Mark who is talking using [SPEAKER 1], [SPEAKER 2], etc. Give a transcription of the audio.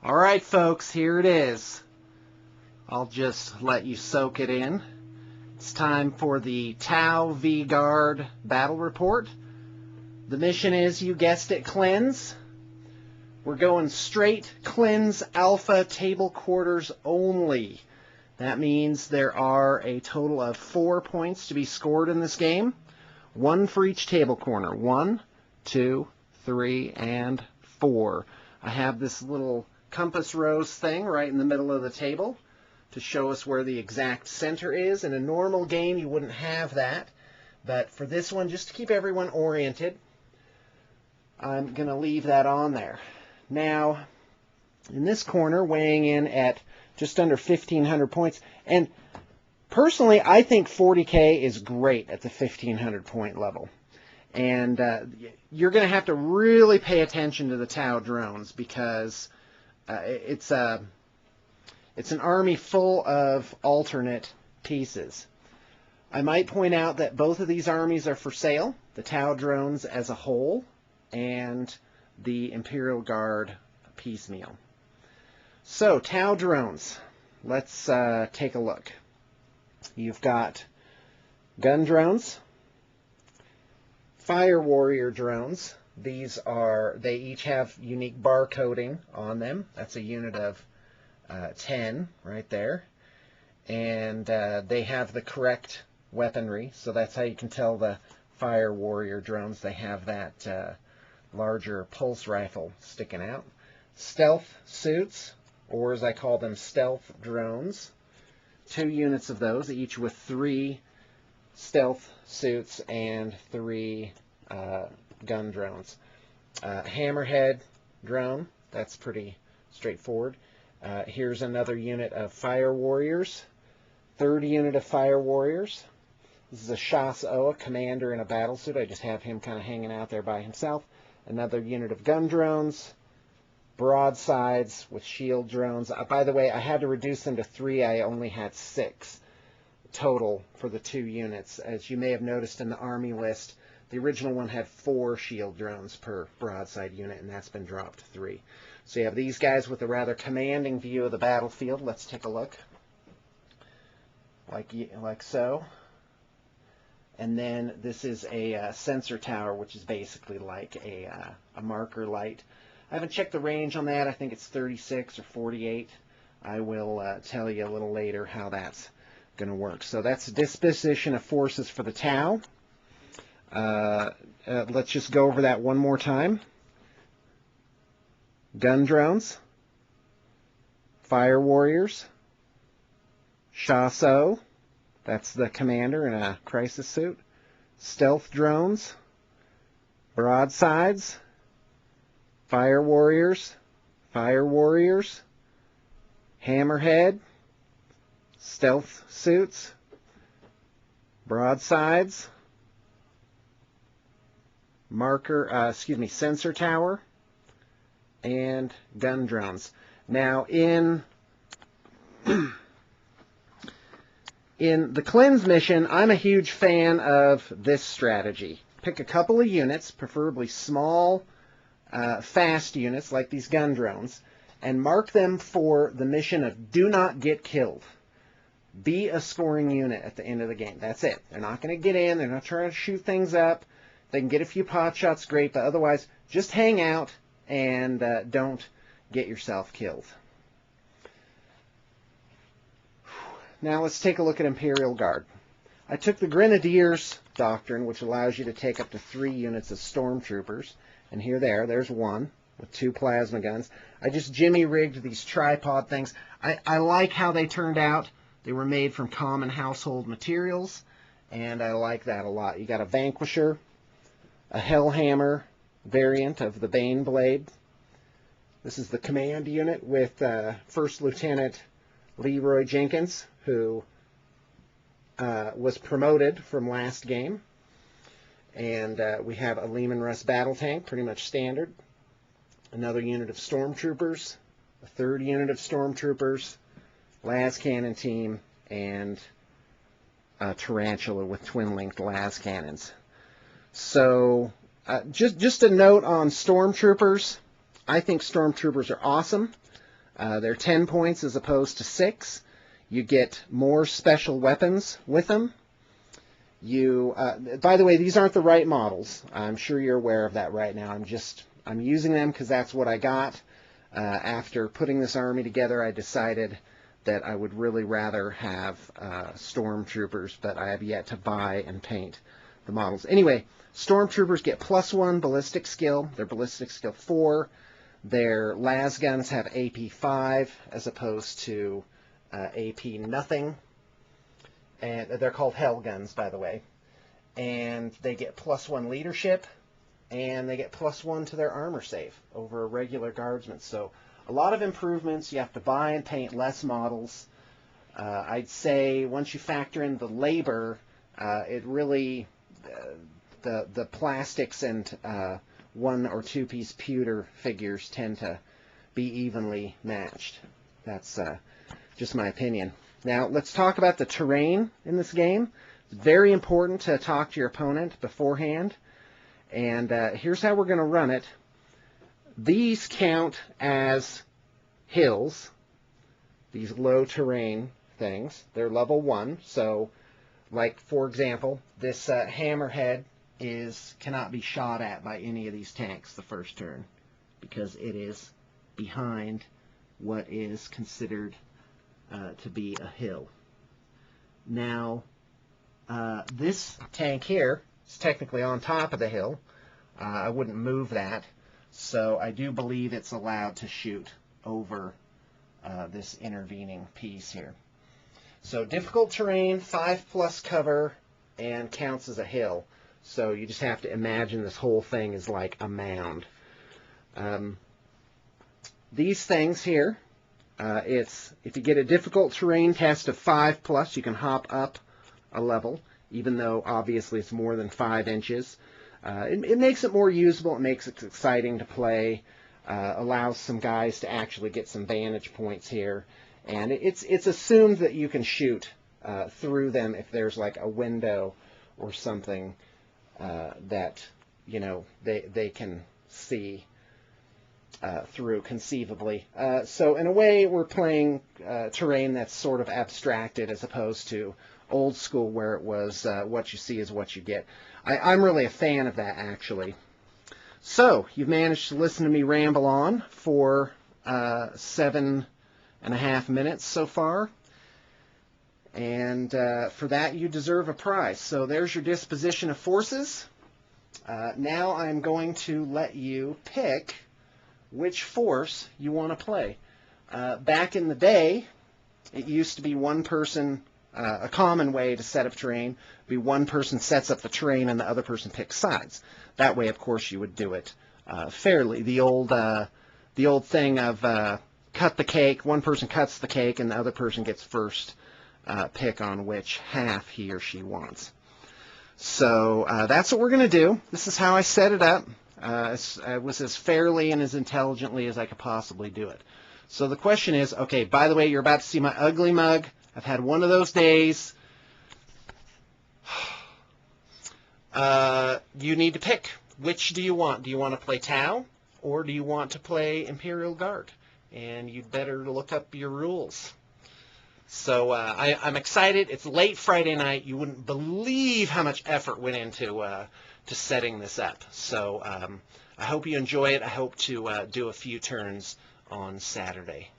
[SPEAKER 1] All right, folks, here it is. I'll just let you soak it in. It's time for the Tau V-Guard battle report. The mission is, you guessed it, cleanse. We're going straight cleanse alpha table quarters only. That means there are a total of 4 points to be scored in this game. 1 for each table corner. 1, 2, 3, and 4. I have this little compass rose thing right in the middle of the table to show us where the exact center is. In a normal game, you wouldn't have that. But for this one, just to keep everyone oriented, I'm going to leave that on there. Now, in this corner, weighing in at just under 1,500 points, and personally, I think 40K is great at the 1,500 point level. And you're going to have to really pay attention to the Tau drones because it's an army full of alternate pieces. I might point out that both of these armies are for sale, the Tau drones as a whole and the Imperial Guard piecemeal. So, Tau drones. Let's take a look. You've got gun drones, fire warrior drones. They each have unique barcoding on them. That's a unit of 10 right there. And they have the correct weaponry, so that's how you can tell the fire warrior drones. They have that larger pulse rifle sticking out. Stealth suits, or as I call them, stealth drones. 2 units of those, each with 3 stealth suits and 3 gun drones. Hammerhead drone, that's pretty straightforward. Here's another unit of fire warriors. 3rd unit of fire warriors. This is a Shas-O, a commander in a battle suit. I just have him kind of hanging out there by himself. Another unit of gun drones. Broadsides with shield drones. By the way, I had to reduce them to 3. I only had 6 total for the 2 units. As you may have noticed in the Army list, the original one had 4 shield drones per broadside unit, and that's been dropped to 3. So you have these guys with a rather commanding view of the battlefield. Let's take a look. Like so. And then this is a sensor tower, which is basically like a marker light. I haven't checked the range on that. I think it's 36 or 48. I will tell you a little later how that's going to work. So that's disposition of forces for the Tau. Let's just go over that one more time. Gun drones, fire warriors, Shas-O, that's the commander in a crisis suit, stealth drones, broadsides, fire warriors, hammerhead, stealth suits, broadsides, sensor tower, and gun drones. Now, in the cleanse mission, I'm a huge fan of this strategy. Pick a couple of units, preferably small, fast units like these gun drones, and mark them for the mission of do not get killed. Be a scoring unit at the end of the game. That's it. They're not going to get in. They're not trying to shoot things up. They can get a few pot shots, great, but otherwise, just hang out and don't get yourself killed. Now let's take a look at Imperial Guard. I took the Grenadiers doctrine, which allows you to take up to 3 units of stormtroopers, and here there's 1 with 2 plasma guns. I just jimmy-rigged these tripod things. I like how they turned out. They were made from common household materials, and I like that a lot. You got a Vanquisher, a Hellhammer variant of the Bane Blade. This is the command unit with First Lieutenant Leroy Jenkins, who was promoted from last game. And we have a Lehman Russ battle tank, pretty much standard. Another unit of stormtroopers, a 3rd unit of stormtroopers, las cannon team, and a Tarantula with twin-linked las cannons. So, just a note on stormtroopers. I think stormtroopers are awesome. They're 10 points as opposed to 6. You get more special weapons with them. By the way, these aren't the right models. I'm sure you're aware of that right now. I'm using them because that's what I got. After putting this army together, I decided that I would really rather have stormtroopers, but I have yet to buy and paint the models. Anyway, stormtroopers get +1 ballistic skill. They're ballistic skill 4. Their las guns have AP 5 as opposed to AP nothing. And they're called Hell guns, by the way. And they get +1 leadership, and they get +1 to their armor save over a regular guardsman. So a lot of improvements. You have to buy and paint less models. I'd say once you factor in the labor, it really the plastics and 1 or 2 piece pewter figures tend to be evenly matched. That's just my opinion. Now, let's talk about the terrain in this game. It's very important to talk to your opponent beforehand. And here's how we're going to run it. These count as hills, these low terrain things. They're level 1. So, like, for example, this hammerhead cannot be shot at by any of these tanks the first turn because it is behind what is considered to be a hill. Now, this tank here is technically on top of the hill. I wouldn't move that, so I do believe it's allowed to shoot over this intervening piece here. So difficult terrain, 5+ cover, and counts as a hill. So you just have to imagine this whole thing is like a mound. These things here, if you get a difficult terrain test of 5+, you can hop up a level, even though obviously it's more than 5 inches. It makes it more usable. It makes it exciting to play. Allows some guys to actually get some vantage points here. And it's assumed that you can shoot through them if there's like a window or something that, you know, they can see through conceivably. So in a way, we're playing terrain that's sort of abstracted as opposed to old school where it was what you see is what you get. I'm really a fan of that, actually. So you've managed to listen to me ramble on for 7.5 minutes so far. And for that, you deserve a prize. So there's your disposition of forces. Now I'm going to let you pick which force you want to play. Back in the day, it used to be one person, a common way to set up terrain, be one person sets up the terrain and the other person picks sides. That way, of course, you would do it fairly. The old thing of cut the cake, one person cuts the cake and the other person gets first pick on which half he or she wants. So that's what we're going to do. This is how I set it up. It was as fairly and as intelligently as I could possibly do it. So the question is, okay, by the way, you're about to see my ugly mug. I've had one of those days. You need to pick. Which do you want? Do you want to play Tau or do you want to play Imperial Guard? And you'd better look up your rules. So I'm excited. It's late Friday night. You wouldn't believe how much effort went into to setting this up. So I hope you enjoy it. I hope to do a few turns on Saturday.